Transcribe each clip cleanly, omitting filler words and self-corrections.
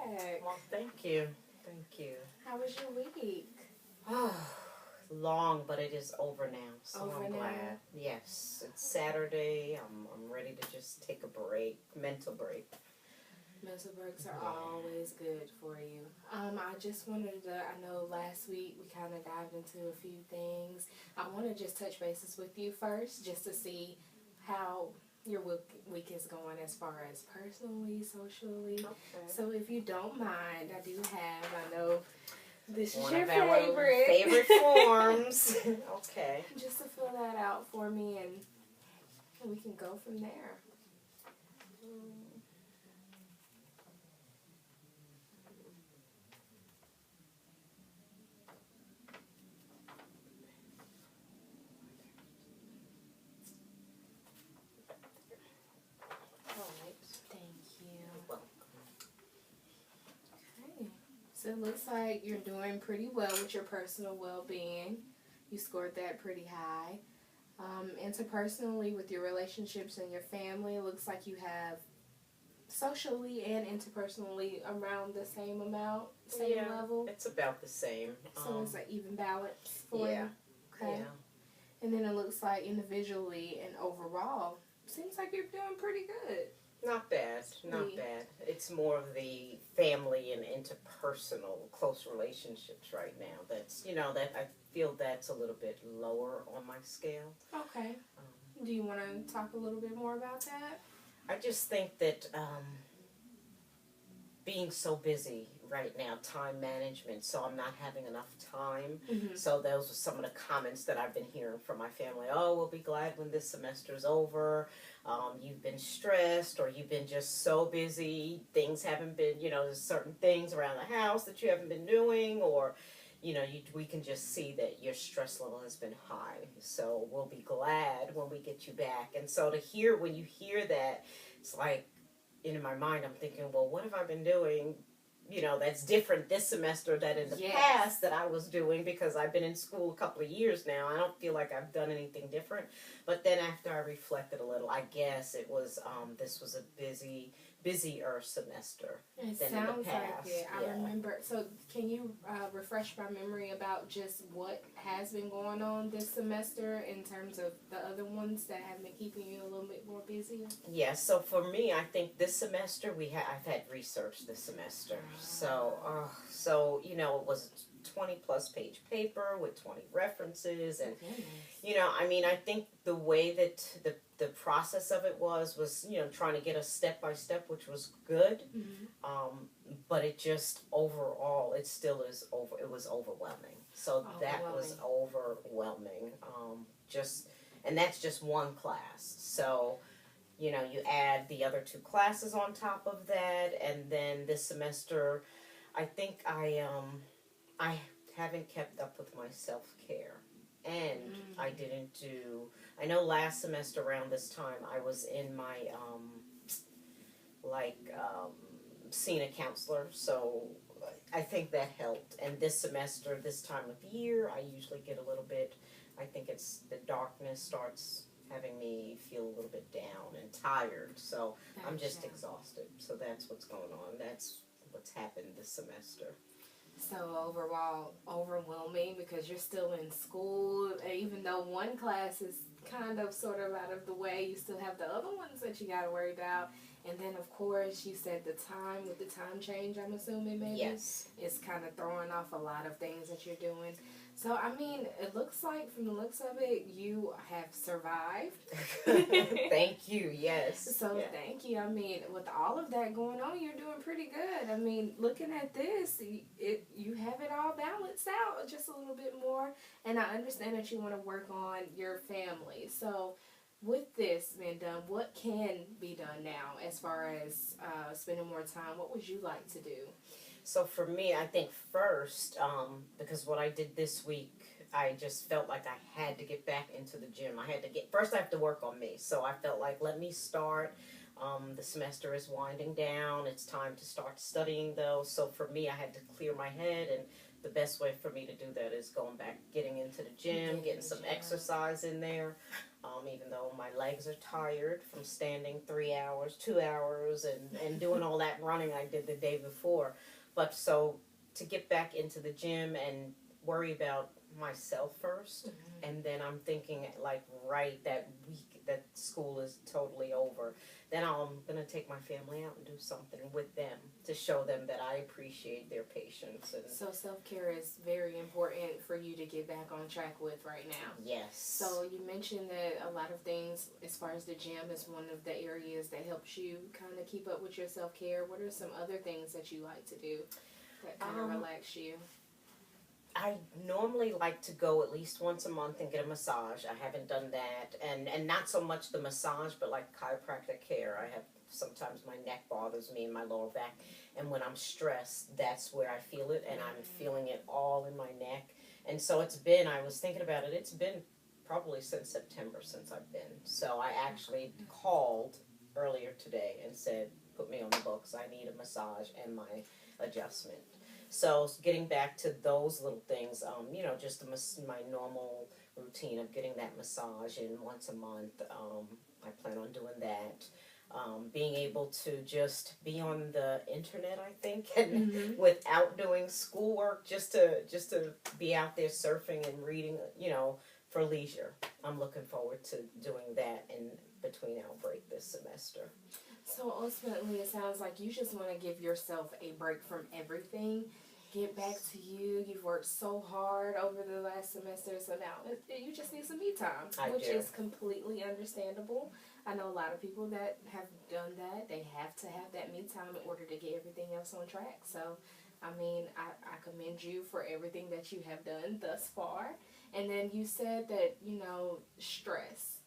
back. Well, thank you. Thank you. How was your week? Long, but it is over now, so Over I'm now? glad. Yes, it's Saturday. I'm ready to just take a break, mental break. Mental breaks are Yeah. always good for you. I just wanted to, I know last week we kind of dived into a few things. I want to just touch bases with you first just to see how your week is going as far as personally, socially. Okay. So if you don't mind, I know this is One your of our favorite. favorite forms. Okay. Just to fill that out for me and we can go from there. All right. Thank you. Well, Okay. So it looks like you're doing pretty well with your personal well-being. You scored that pretty high. Interpersonally, with your relationships and your family, it looks like you have socially and interpersonally around the same amount, same yeah, level. it's about the same. So it's an even balance for yeah. you. Okay. Yeah. And then it looks like individually and overall, seems like you're doing pretty good. Not bad, not Yeah. bad. It's more of the family and interpersonal close relationships right now. That I feel that's a little bit lower on my scale. Okay. Do you want to talk a little bit more about that? I just think that being so busy right now, time management, so I'm not having enough time. Mm-hmm. So those are some of the comments that I've been hearing from my family. Oh, we'll be glad when this semester's over. You've been stressed, or you've been just so busy. Things haven't been, there's certain things around the house that you haven't been doing, or, we can just see that your stress level has been high. So we'll be glad when we get you back. And so when you hear that, it's like, in my mind, I'm thinking, well, what have I been doing? That's different this semester than in the Yes. past that I was doing, because I've been in school a couple of years now. I don't feel like I've done anything different. But then after I reflected a little, I guess it was, this was a busier semester It than in the sounds past. like it. I Yeah. remember. So, can you refresh my memory about just what has been going on this semester in terms of the other ones that have been keeping you a little bit more busier? Yeah, so for me, I think this semester I've had research this semester. So it was a 20 plus page paper with 20 references, and I think the way that the process of it was trying to get us step by step, which was good. Mm-hmm. But it just overall, it still is over. It was overwhelming. So that was overwhelming. And that's just one class. So, you add the other two classes on top of that, and then this semester, I think I haven't kept up with my self-care, and I didn't do. I know last semester around this time I was in my seeing a counselor, so I think that helped. And this semester, this time of year, I usually get a little bit. I think it's the darkness starts having me feel a little bit down and tired, so I'm just Gotcha. exhausted. So that's what's going on. That's what's happened this semester. So overall, overwhelming because you're still in school. Even though one class is kind of sort of out of the way, you still have the other ones that you got to worry about. And then, of course, you said the time, with the time change, I'm assuming maybe? Yes. It's kind of throwing off a lot of things that you're doing. So, I mean, it looks like, from the looks of it, you have survived. Thank you, yes. So, Yeah. thank you. I mean, with all of that going on, you're doing pretty good. I mean, looking at this, you have it all balanced out just a little bit more. And I understand that you want to work on your family. So, with this being done, what can be done now as far as spending more time? What would you like to do? So for me, I think first, because what I did this week, I just felt like I had to get back into the gym. I have to work on me. So I felt like, let me start. The semester is winding down. It's time to start studying, though. So for me, I had to clear my head and the best way for me to do that is going back, getting into the gym, getting some exercise in there. Even though my legs are tired from standing 3 hours, 2 hours, and doing all that running I did the day before. But so to get back into the gym and worry about myself first, and then I'm thinking like right that week that school is totally over, then I'm gonna take my family out and do something with them to show them that I appreciate their patience. And so self-care is very important for you to get back on track with right now. yes. So you mentioned that a lot of things as far as the gym is one of the areas that helps you kind of keep up with your self-care. What are some other things that you like to do that kind of relax you? I normally like to go at least once a month and get a massage. I haven't done that, and not so much the massage, but like chiropractic care. I have sometimes my neck bothers me and my lower back, and when I'm stressed, that's where I feel it, and I'm feeling it all in my neck. And so it's been. I was thinking about it. It's been probably since September since I've been. So I actually called earlier today and said, "Put me on the books. I need a massage and my adjustment." So getting back to those little things, just my normal routine of getting that massage in once a month. I plan on doing that. Being able to just be on the internet, I think, and without doing schoolwork, just to be out there surfing and reading, for leisure. I'm looking forward to doing that in between our break this semester. So ultimately, it sounds like you just want to give yourself a break from everything. Get back to you. You've worked so hard over the last semester, so now you just need some me time, which is completely understandable. I know a lot of people that have done that. They have to have that me time in order to get everything else on track. So, I mean, I commend you for everything that you have done thus far. And then you said that, stress.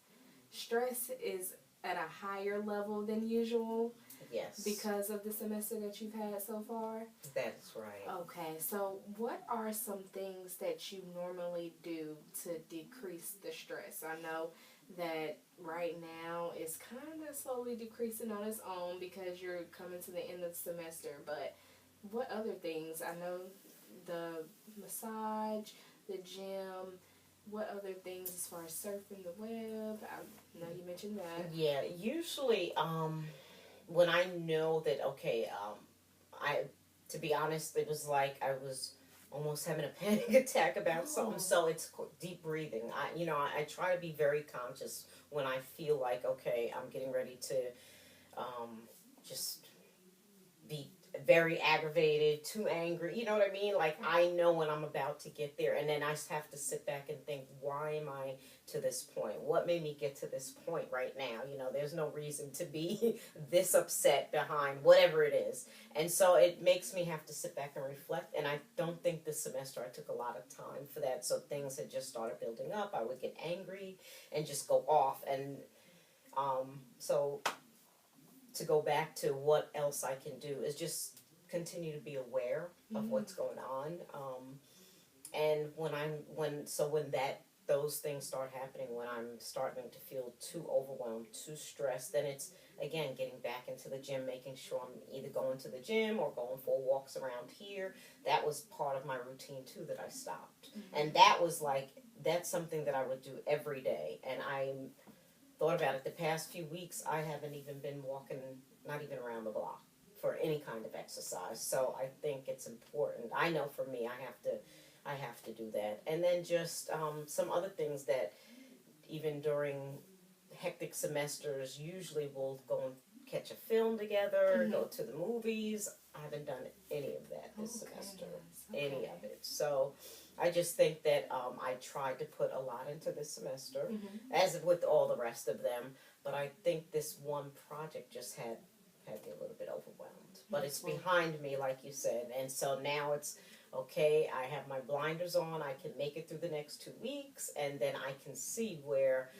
Stress is at a higher level than usual. Yes. Because of the semester that you've had so far? That's right. Okay, so what are some things that you normally do to decrease the stress? I know that right now it's kind of slowly decreasing on its own because you're coming to the end of the semester, but what other things? I know the massage, the gym, what other things as far as surfing the web? I know you mentioned that. Yeah, usually, when I know that, okay, to be honest, it was like I was almost having a panic attack about something, so it's deep breathing. I try to be very conscious when I feel like, okay, I'm getting ready to just be very aggravated, too angry, you know what I mean? Like, I know when I'm about to get there, and then I just have to sit back and think, why am I to this point? What made me get to this point right now? There's no reason to be this upset behind whatever it is. And so it makes me have to sit back and reflect, and I don't think this semester I took a lot of time for that, so things had just started building up. I would get angry and just go off, and so to go back to what else I can do is just continue to be aware of what's going on. And when those things start happening, when I'm starting to feel too overwhelmed, too stressed, then it's, again, getting back into the gym, making sure I'm either going to the gym or going for walks around here. That was part of my routine too that I stopped. And that's something that I would do every day. And I thought about it, the past few weeks, I haven't even been walking, not even around the block for any kind of exercise. So I think it's important. I know for me, I have to do that. And then just some other things that even during hectic semesters, usually we'll go and catch a film together, go to the movies. I haven't done any of that this semester, any of it. So I just think that I tried to put a lot into this semester, as with all the rest of them. But I think this one project just had me a little bit overwhelmed. But it's behind me, like you said. And so now it's, okay, I have my blinders on. I can make it through the next 2 weeks. And then I can see where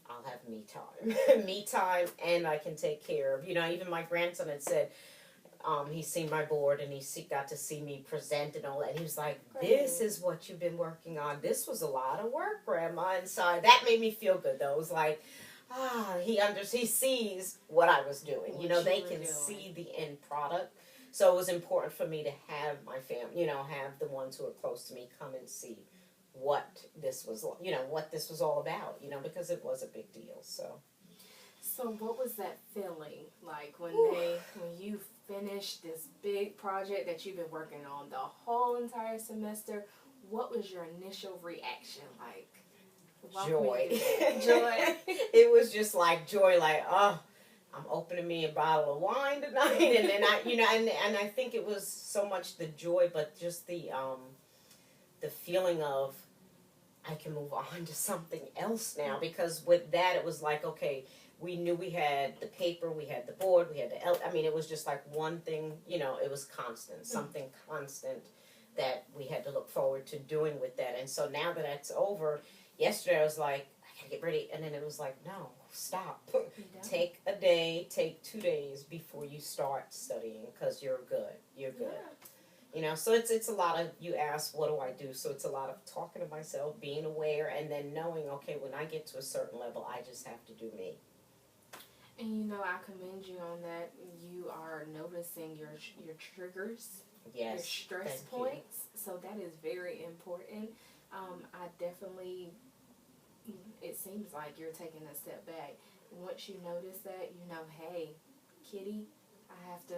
I'll have me time. Me time, and I can take care of, even my grandson had said, he's seen my board and got to see me present and all that. And he was like, this is what you've been working on. This was a lot of work, Grandma. And so that made me feel good, though. It was like, he sees what I was doing. They can see the end product. So it was important for me to have my family, have the ones who are close to me come and see what this was, what this was all about, because it was a big deal. So what was that feeling like when you finished this big project that you've been working on the whole entire semester? What was your initial reaction like? Joy. Joy. It was just like joy, like, oh, I'm opening me a bottle of wine tonight, and then and I think it was so much the joy, but just the feeling of I can move on to something else now, because with that it was like, okay, we knew we had the paper, we had the board, we had it was just like one thing, it was constant, something constant that we had to look forward to doing with that. And so now that that's over, yesterday I was like, I gotta get ready, and then it was like, no, stop. Take a day, take 2 days before you start studying, because you're good. So it's a lot of, you ask, what do I do? So it's a lot of talking to myself, being aware, and then knowing, okay, when I get to a certain level, I just have to do me. And I commend you on that. You are noticing your triggers, yes, your stress points. So that is very important. I definitely, it seems like you're taking a step back. Once you notice that, hey, Kitty, I have to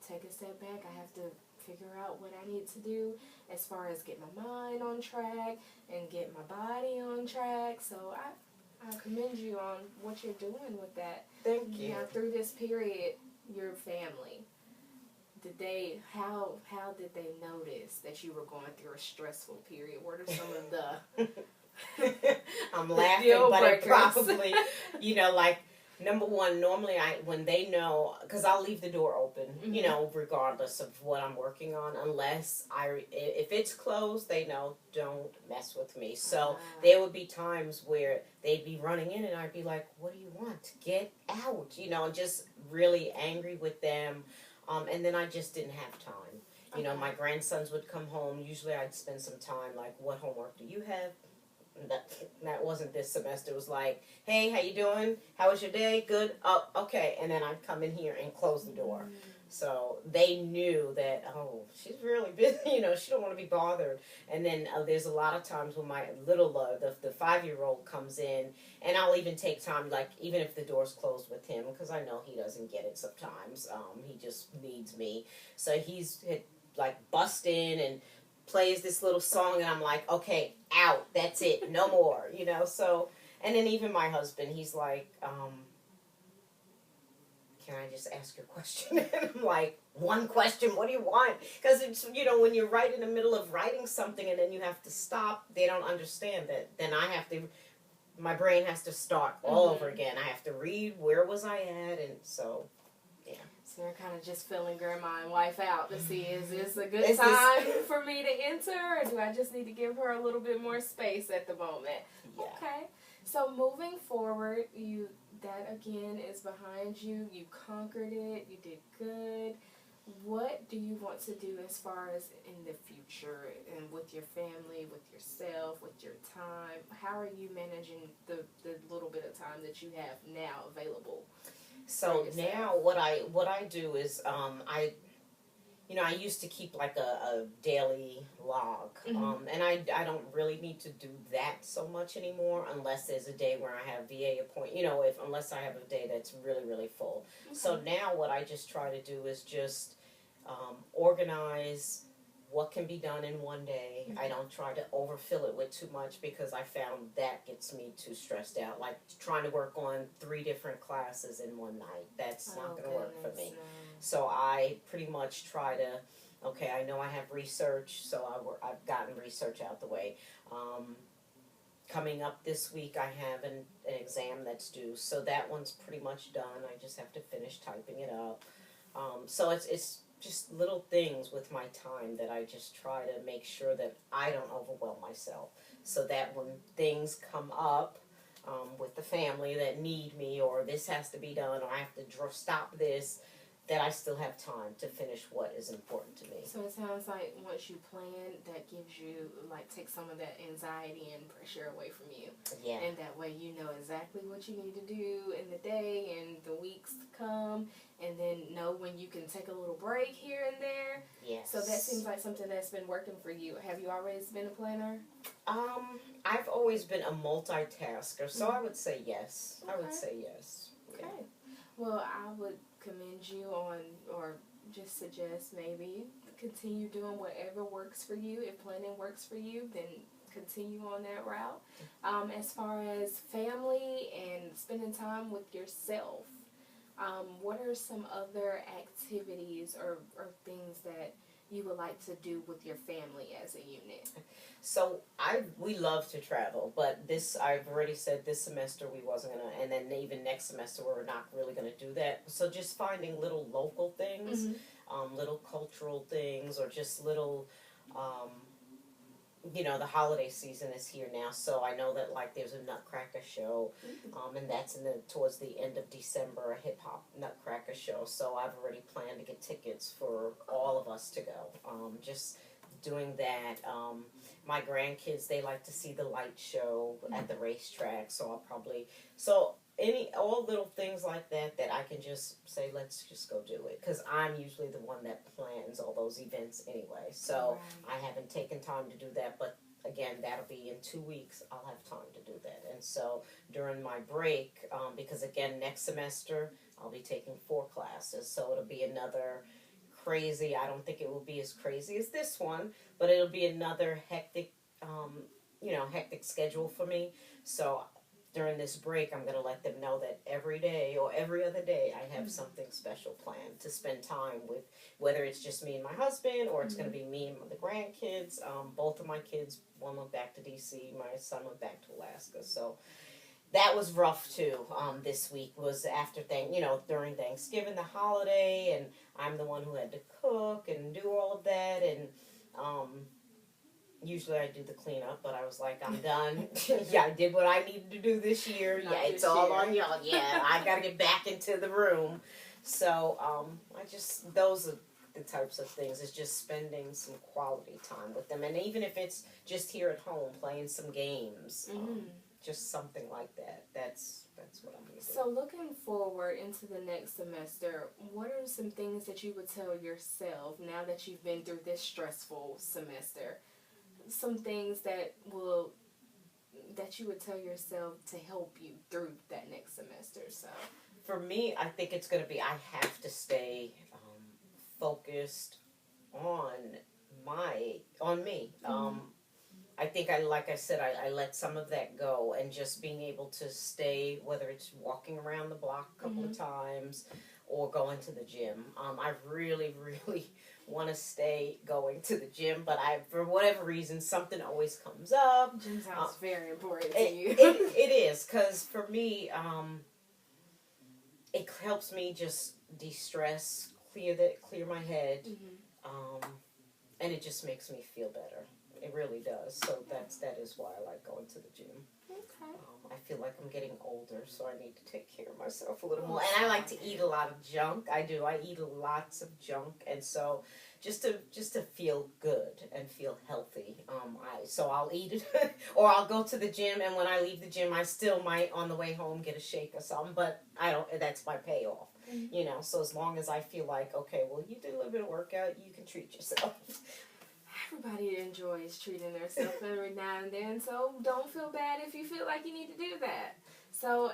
take a step back. I have to figure out what I need to do as far as get my mind on track and get my body on track. So I commend you on what you're doing with that. Thank you. Through this period, your family, how did they notice that you were going through a stressful period? What are some of the I'm laughing, but it probably, like, number one, normally when they know, because I'll leave the door open, regardless of what I'm working on, unless if it's closed, they know, don't mess with me. So there would be times where they'd be running in and I'd be like, what do you want? Get out, just really angry with them. And then I just didn't have time. My grandsons would come home. Usually I'd spend some time, like, what homework do you have? That wasn't this semester. It was like, hey, how you doing? How was your day? Good? Oh, okay. And then I'd come in here and close the door. So they knew that, oh, she's really busy. She don't want to be bothered. And then there's a lot of times when my little, the 5-year-old comes in, and I'll even take time, like, even if the door's closed with him, because I know he doesn't get it sometimes. He just needs me. So he's, like, bust in and plays this little song, and I'm like, okay, out, that's it, no more, so, and then even my husband, he's like, can I just ask your question? And I'm like, one question, what do you want? Because it's, when you're right in the middle of writing something and then you have to stop, they don't understand that. Then my brain has to start all over again. I have to read, where was I at? And so, yeah. So you're kind of just filling grandma and wife out to see, is this a good time for me to enter, or do I just need to give her a little bit more space at the moment? Yeah. Okay. So moving forward, that again is behind you. You conquered it. You did good. What do you want to do as far as in the future and with your family, with yourself, with your time? How are you managing the little bit of time that you have now available? So now what I do is I used to keep like a daily log, and I don't really need to do that so much anymore unless there's a day where I have VA appointment, unless I have a day that's really, really full. Okay. So now what I just try to do is just organize what can be done in one day. I don't try to overfill it with too much, because I found that gets me too stressed out. Like trying to work on 3 different classes in one night. That's not going to work for me. No. So I pretty much try to, okay, I know I have research, so I've gotten research out the way. Coming up this week, I have an exam that's due, so that one's pretty much done. I just have to finish typing it up. So it's just little things with my time that I just try to make sure that I don't overwhelm myself, so that when things come up with the family that need me, or this has to be done, or I have to stop this, that I still have time to finish what is important to me. So it sounds like once you plan, that gives you, like, take some of that anxiety and pressure away from you. Yeah. And that way you know exactly what you need to do in the day and the weeks to come, and then know when you can take a little break here and there. Yes. So that seems like something that's been working for you. Have you always been a planner? I've always been a multitasker, so I would say yes. Okay. I would say yes. Okay. Well, I would commend you on, or just suggest maybe continue doing whatever works for you. If planning works for you, then continue on that route. As far as family and spending time with yourself, what are some other activities or things that you would like to do with your family as a unit? So we love to travel, but I've already said this semester we wasn't gonna, and then even next semester we're not really gonna do that. So just finding little local things, little cultural things, or just little, the holiday season is here now, so I know that like there's a Nutcracker show, and that's towards the end of December, a hip hop Nutcracker show. So I've already planned to get tickets for all of us to go. Just doing that. My grandkids, they like to see the light show at the racetrack, so I'll probably all little things like that I can just say, let's just go do it, because I'm usually the one that plans all those events anyway. So I haven't taken time to do that, but again, that'll be in 2 weeks. I'll have time to do that. And so during my break, because again, next semester I'll be taking 4 classes, so it'll be another crazy. I don't think it will be as crazy as this one, but it'll be another hectic, hectic schedule for me. So during this break, I'm going to let them know that every day or every other day I have something special planned to spend time with, whether it's just me and my husband or it's going to be me and the grandkids. Both of my kids, one went back to D.C., my son went back to Alaska. So that was rough too. This week was after during Thanksgiving, the holiday, and I'm the one who had to cook and do all of that, and usually I do the cleanup, but I was like, I'm done. Yeah, I did what I needed to do this year. Not yeah, it's this all year. on y'all. Yeah, I got to get back into the room. So those are the types of things. It's just spending some quality time with them, and even if it's just here at home playing some games. Just something like that. That's what I'm going to do. So looking forward into the next semester, what are some things that you would tell yourself now that you've been through this stressful semester? Some things that you would tell yourself to help you through that next semester. So for me, I think it's going to be I have to stay focused on me. I think like I said, I let some of that go, and just being able to stay, whether it's walking around the block a couple of times or going to the gym. I really, really want to stay going to the gym, but for whatever reason, something always comes up. Gym sounds very important to you. It is, because for me, it helps me just de-stress, clear my head, and it just makes me feel better. It really does. So that is why I like going to the gym. Okay. I feel like I'm getting older, so I need to take care of myself a little more. And I like to eat a lot of junk. I do. I eat lots of junk, and so just to feel good and feel healthy, I'll eat it, or I'll go to the gym. And when I leave the gym, I still might on the way home get a shake or something. But I don't. That's my payoff. So as long as I feel like, okay, well, you did a little bit of workout, you can treat yourself. Everybody enjoys treating themselves every now and then, so don't feel bad if you feel like you need to do that. So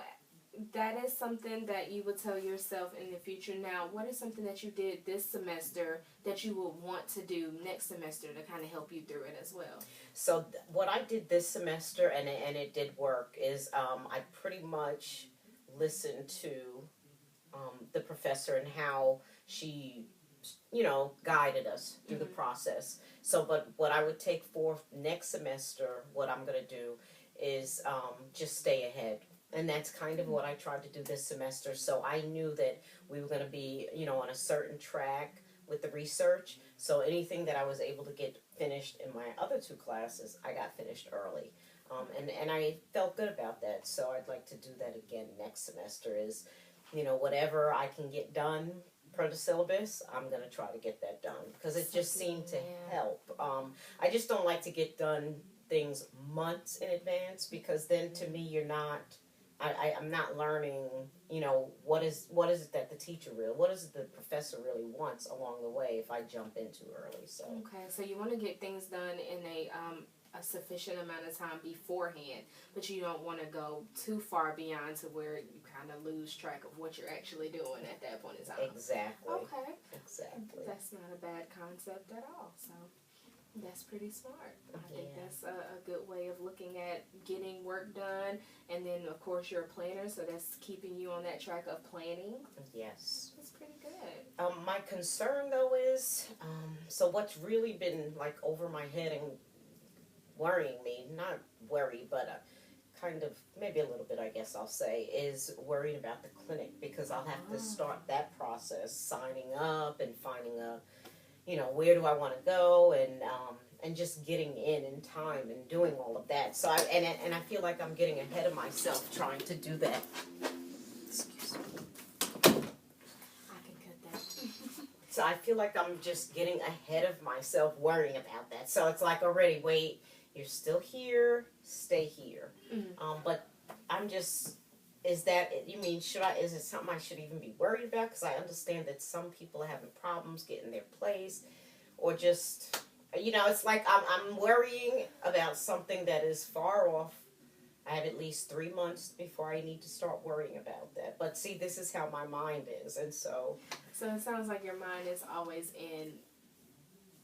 that is something that you would tell yourself in the future. Now, what is something that you did this semester that you will want to do next semester to kind of help you through it as well? So what I did this semester, and it did work, is I pretty much listened to the professor and how she guided us through the process. So, but what I would take for next semester, what I'm going to do is just stay ahead. And that's kind of what I tried to do this semester. So I knew that we were going to be, on a certain track with the research. So anything that I was able to get finished in my other 2 classes, I got finished early. And I felt good about that. So I'd like to do that again next semester is, whatever I can get done per the syllabus, I'm going to try to get that done, because it just seemed to help. I just don't like to get done things months in advance, because then to me I'm not learning, you know, what is it that the teacher really, what is it the professor really wants along the way if I jump in too early. So Okay, so you want to get things done in a sufficient amount of time beforehand, but you don't want to go too far beyond to where you kind of lose track of what you're actually doing at that point in time. exactly. Okay. Exactly. That's not a bad concept at all. So that's pretty smart. I think Yeah. that's a good way of looking at getting work done. And then, of course, you're a planner, so that's keeping you on that track of planning. Yes. That's pretty good. My concern though is, so what's really been like over my head and worrying me, not worry, but kind of, maybe a little bit, I guess I'll say, is worrying about the clinic, because I'll have to start that process, signing up and finding a, you know, where do I want to go, and just getting in time and doing all of that. So I feel like I'm getting ahead of myself trying to do that. Excuse me. I can cut that. So I feel like I'm just getting ahead of myself worrying about that. So it's like, already, wait, you're still here, stay here. Mm-hmm. But I'm just, is it something I should even be worried about? Because I understand that some people are having problems getting their place, or just, you know, it's like I'm worrying about something that is far off. I have at least 3 months before I need to start worrying about that. But see, this is how my mind is, and so. So it sounds like your mind is always in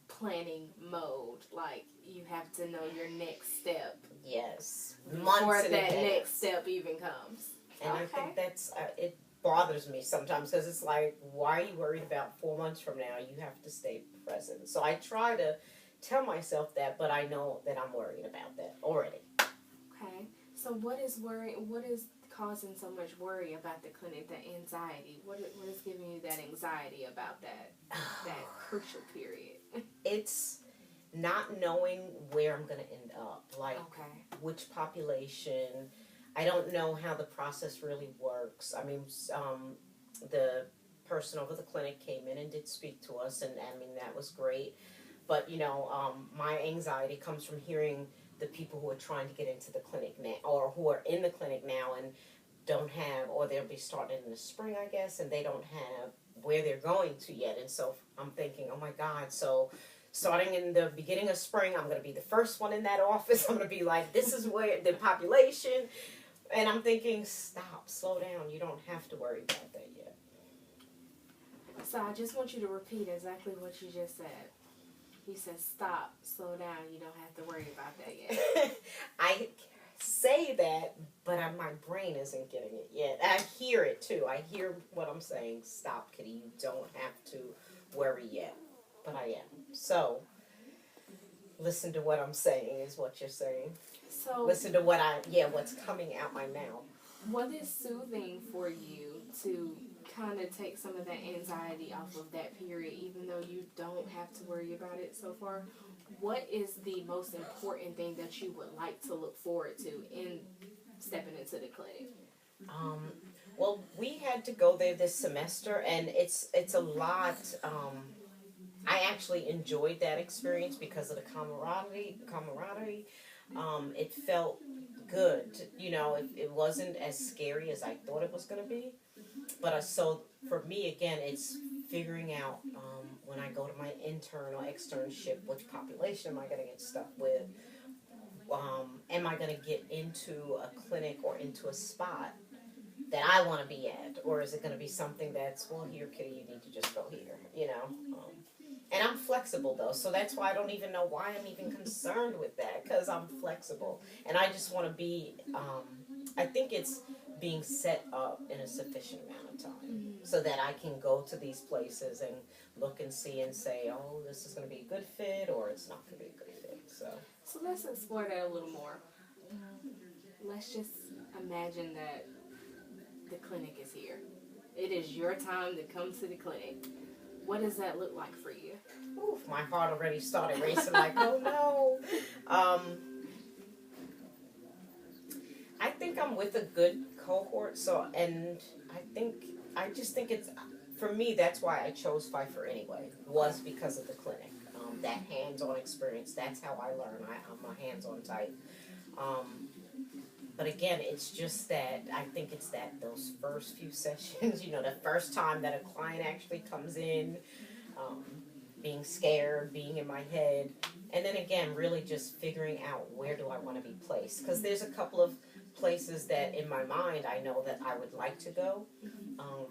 planning mode. Like, you have to know your next step. Yes. Before Months in that advance. next step even comes. And Okay. I think that's, it bothers me sometimes, because it's like, why are you worried about 4 months from now? You have to stay present. So I try to tell myself that, but I know that I'm worried about that already. Okay. So what is causing so much worry about the clinic, the anxiety? What is giving you that anxiety about that crucial period? It's not knowing where I'm going to end up, like Okay. which population. I don't know how the process really works. I mean, the person over the clinic came in and did speak to us, and I mean, that was great. But, you know, my anxiety comes from hearing the people who are trying to get into the clinic now, or who are in the clinic now and don't have, or they'll be starting in the spring, I guess, and they don't have where they're going to yet. And so I'm thinking, oh my God, so starting in the beginning of spring, I'm going to be the first one in that office. I'm going to be like, this is where the population. And I'm thinking, stop, slow down. You don't have to worry about that yet. So I just want you to repeat exactly what you just said. You said stop, slow down. You don't have to worry about that yet. I say that, but my brain isn't getting it yet. I hear it too. I hear what I'm saying. Stop, Kitty. You don't have to worry yet. But I am. So, listen to what I'm saying is what you're saying. So Listen to what's coming out my mouth. what is soothing for you to kind of take some of that anxiety off of that period, even though you don't have to worry about it so far? What is the most important thing that you would like to look forward to in stepping into the clinic? Well, we had to go there this semester, and it's a lot. I actually enjoyed that experience because of the camaraderie. It felt good. You know, it wasn't as scary as I thought it was going to be. But so for me, again, it's figuring out when I go to my intern or externship, which population am I going to get stuck with? Am I going to get into a clinic or into a spot that I want to be at? Or is it going to be something that's, well, here, Kitty, you need to just go here, you know? And I'm flexible, though, so that's why I don't even know why I'm even concerned with that, because I'm flexible. And I just want to be, I think it's being set up in a sufficient amount of time so that I can go to these places and look and see and say, oh, this is going to be a good fit, or it's not going to be a good fit. So let's explore that a little more. Let's just imagine that the clinic is here. It is your time to come to the clinic. What does that look like for you? Oof, my heart already started racing like, oh no. I think I'm with a good cohort, and I just think it's, for me, that's why I chose Pfeiffer anyway, was because of the clinic. That hands-on experience, that's how I learn. I'm a hands-on type. But again, it's just that I think it's that those first few sessions, the first time that a client actually comes in, um, being scared, being in my head, and then again, really just figuring out where do I want to be placed. Because there's a couple of places that in my mind I know that I would like to go. Um,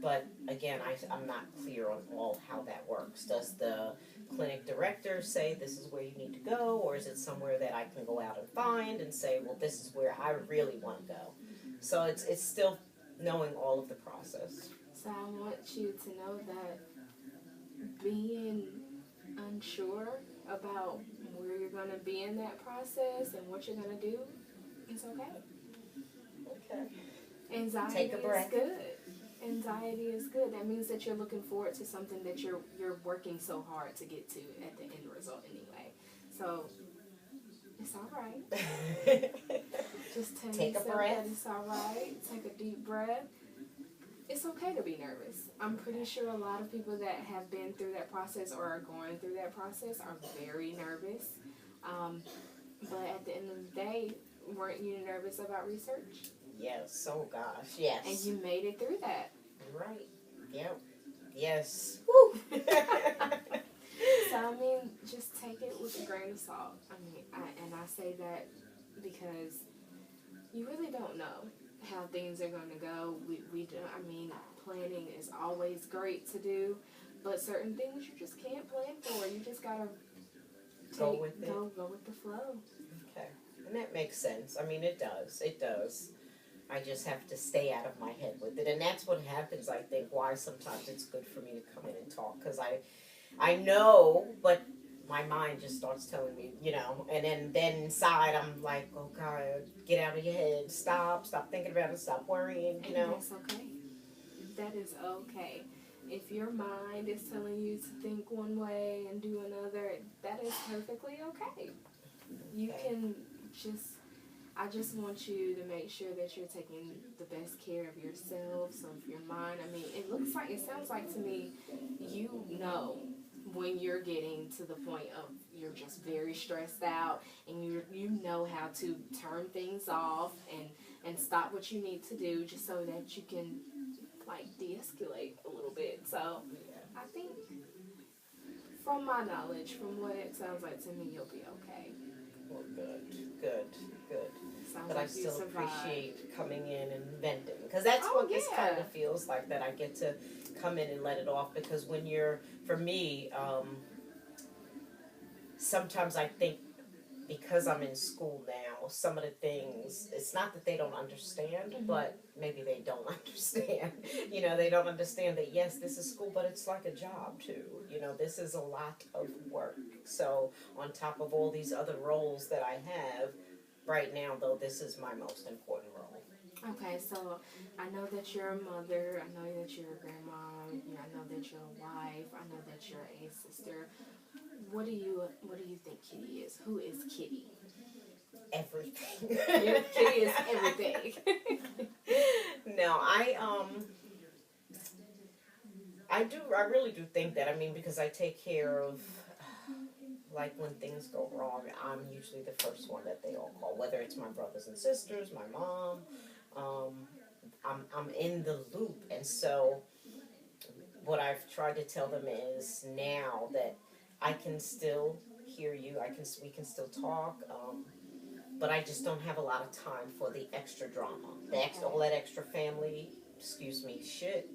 but again, I'm not clear on all how that works. Does the clinic director say this is where you need to go, or is it somewhere that I can go out and find and say, well, this is where I really want to go? So it's still knowing all of the process. So I want you to know that being unsure about where you're going to be in that process and what you're going to do, it's okay. Okay. Anxiety Take a breath. is good. Anxiety is good. That means that you're looking forward to something that you're working so hard to get to at the end result anyway. So it's all right. Just tell Take a yourself breath. that it's all right. Take a deep breath. It's okay to be nervous. I'm pretty sure a lot of people that have been through that process or are going through that process are very nervous. But at the end of the day, weren't you nervous about research? Yes. Oh gosh. Yes. And you made it through that. Right. Yep. Yes. Woo. So, I mean, just take it with a grain of salt. I say that because you really don't know how things are going to go. We do. I mean, planning is always great to do, but certain things you just can't plan for. You just gotta Go with it. Go with the flow. Okay. And that makes sense. I mean, it does. It does. I just have to stay out of my head with it. And that's what happens, I think, why sometimes it's good for me to come in and talk. Because I know, but my mind just starts telling me, and then inside I'm like, oh, God, get out of your head. Stop thinking about it. Stop worrying, And that's okay. That is okay. If your mind is telling you to think one way and do another, that is perfectly okay. You can I just want you to make sure that you're taking the best care of yourself, so of your mind. I mean, it sounds like to me, you know when you're getting to the point of you're just very stressed out and you know how to turn things off and stop what you need to do just so that you can de-escalate a little bit. So I think from my knowledge, from what it sounds like to me, you'll be okay. Well, good. Sounds But like I still you survived. appreciate coming in and venting. Because that's what this kind of feels like, that I get to come in and let it off. Because for me, sometimes I think because I'm in school now, some of the things, it's not that they don't understand, but maybe they don't understand. They don't understand that, yes, this is school, but it's like a job too. This is a lot of work. So on top of all these other roles that I have, right now, though, this is my most important role. Okay, so I know that you're a mother, I know that you're a grandma, I know that you're a wife, I know that you're a sister. What do you think Kitty is? Who is Kitty? Everything. Kitty is everything. No, I really do think that. I mean, because I take care of, like, when things go wrong, I'm usually the first one that they all call, whether it's my brothers and sisters, my mom. I'm in the loop, and so what I've tried to tell them is now that I can still hear you, we can still talk, but I just don't have a lot of time for the extra drama, all that extra family, shit.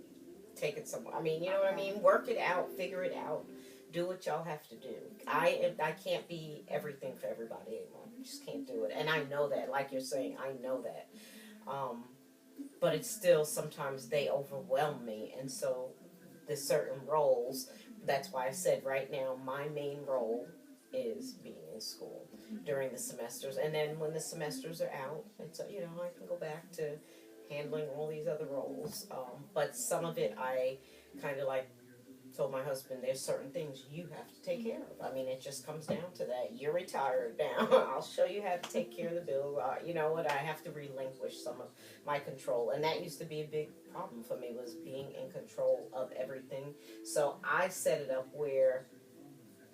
Take it somewhere. I mean, you know what I mean? Work it out, figure it out. Do what y'all have to do. I can't be everything for everybody anymore. I just can't do it. And I know that. Like you're saying, I know that. But it's still, sometimes they overwhelm me. And so there's certain roles. That's why I said right now my main role is being in school during the semesters. And then when the semesters are out, it's, I can go back to handling all these other roles. But some of it I kind of told my husband, there's certain things you have to take care of. I mean, it just comes down to that. You're retired now. I'll show you how to take care of the bill. You know what? I have to relinquish some of my control. And that used to be a big problem for me, was being in control of everything. So I set it up where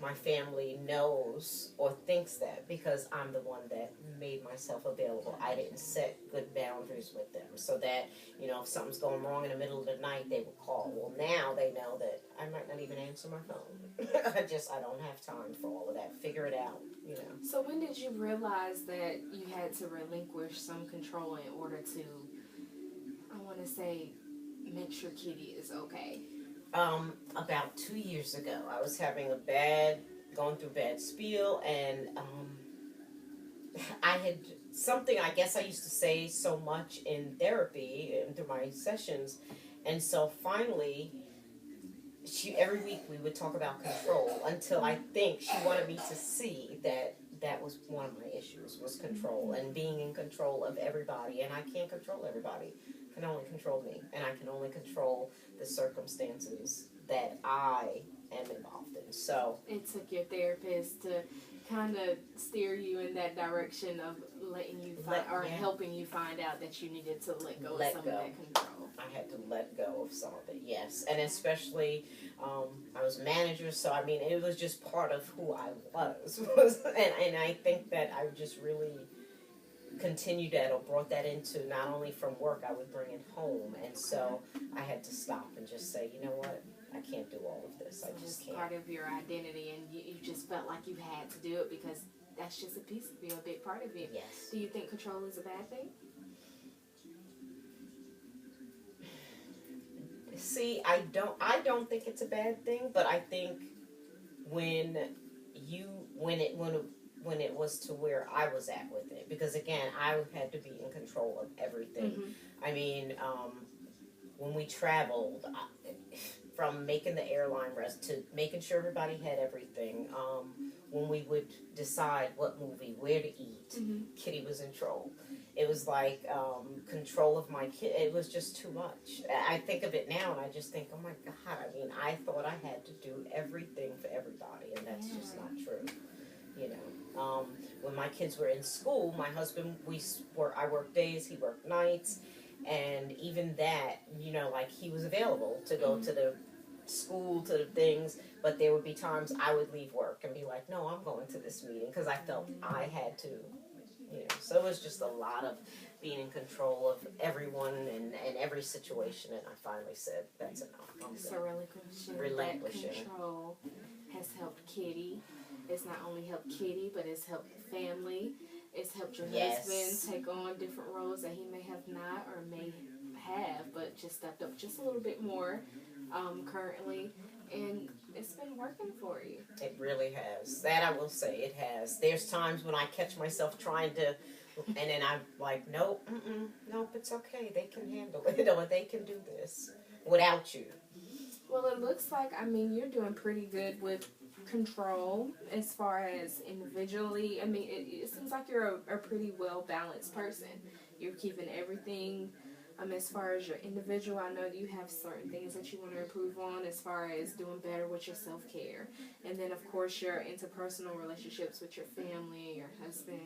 my family knows or thinks that because I'm the one that made myself available. I didn't set good boundaries with them so that, if something's going wrong in the middle of the night, they would call. Well, now they know that I might not even answer my phone. I don't have time for all of that. Figure it out. So when did you realize that you had to relinquish some control in order to, I want to say, make sure Kitty is okay? About 2 years ago, I was having going through bad spiel, and I had something I guess I used to say so much in therapy and through my sessions, and so finally, every week we would talk about control until I think she wanted me to see that was one of my issues, was control and being in control of everybody, and I can't control everybody. I can only control me, and I can only control the circumstances that I am involved in. So it took your therapist to kind of steer you in that direction of letting you helping you find out that you needed to let go of some of that control. I had to let go of some of it, yes, and especially I was a manager, so I mean it was just part of who I was, and I think that I just really continued that or brought that into not only from work, I would bring it home, and so I had to stop and just say, you know what, I can't do all of this. So I just can't. Part of your identity, and you just felt like you had to do it because that's just a piece of you, a big part of you. Yes. Do you think control is a bad thing? See, I don't think it's a bad thing, but I think when it was to where I was at with it, because again, I had to be in control of everything. Mm-hmm. I mean, when we traveled, from making the airline rest to making sure everybody had everything, when we would decide what movie, where to eat, Mm-hmm. Kitty was in control. It was like control of my kid. It was just too much. I think of it now and I just think, oh my God, I mean, I thought I had to do everything for everybody, and that's just not true. When my kids were in school, my husband, I worked days, he worked nights, and even that, like he was available to go to the school, to the things, but there would be times I would leave work and be like, no, I'm going to this meeting because I felt I had to, So it was just a lot of being in control of everyone and every situation, and I finally said, that's enough. So relinquishing that control has helped Kitty. It's not only helped Kitty, but it's helped the family. It's helped your husband take on different roles that he may have not or may have, but just stepped up just a little bit more currently. And it's been working for you. It really has. That I will say, it has. There's times when I catch myself trying to, and then I'm like, nope, it's okay. They can handle it. They can do this without you. Well, it looks like, you're doing pretty good with control as far as individually. It seems like you're a pretty well-balanced person. You're keeping everything as far as your individual. I know that you have certain things that you want to improve on as far as doing better with your self-care. And then, of course, your interpersonal relationships with your family, your husband,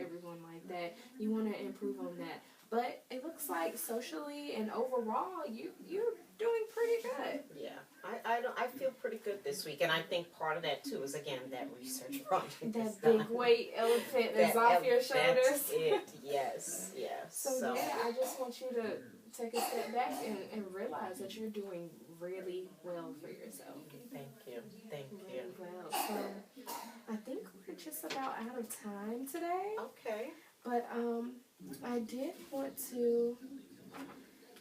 everyone like that. You want to improve on that. But it looks like socially and overall, you're doing pretty good. Yeah, I feel pretty good this week, and I think part of that too is again that research project. That big weight elephant is off your shoulders. That's it. Yes. So yeah, I just want you to take a step back and realize that you're doing really well for yourself. Thank you. Really well. So I think we're just about out of time today. Okay. But I did want to,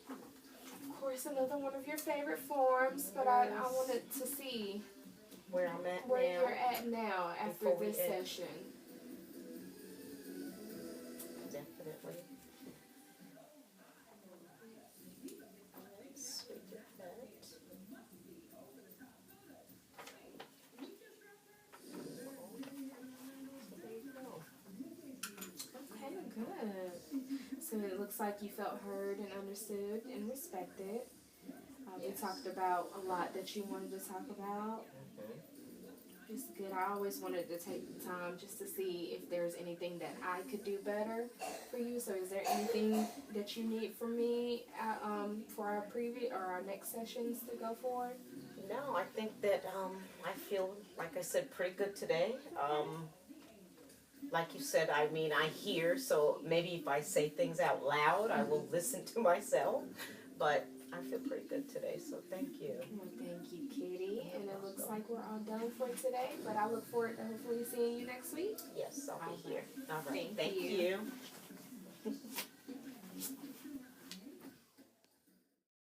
of course, another one of your favorite forms, but I wanted to see where I'm at where now. you're at now after this session. Definitely. Sweet effect. Good. So it looks like you felt heard and understood and respected. We talked about a lot that you wanted to talk about. It's good. I always wanted to take the time just to see if there's anything that I could do better for you. So is there anything that you need from me for our previous or our next sessions to go forward? No, I think that I feel, like I said, pretty good today. Like you said, I mean, I hear, so maybe if I say things out loud, I will listen to myself. But I feel pretty good today, so thank you. Well, thank you, Kitty. And it looks like we're all done for today, but I look forward to hopefully seeing you next week. Yes, I'll be All here. All right. Thank Thank you. you.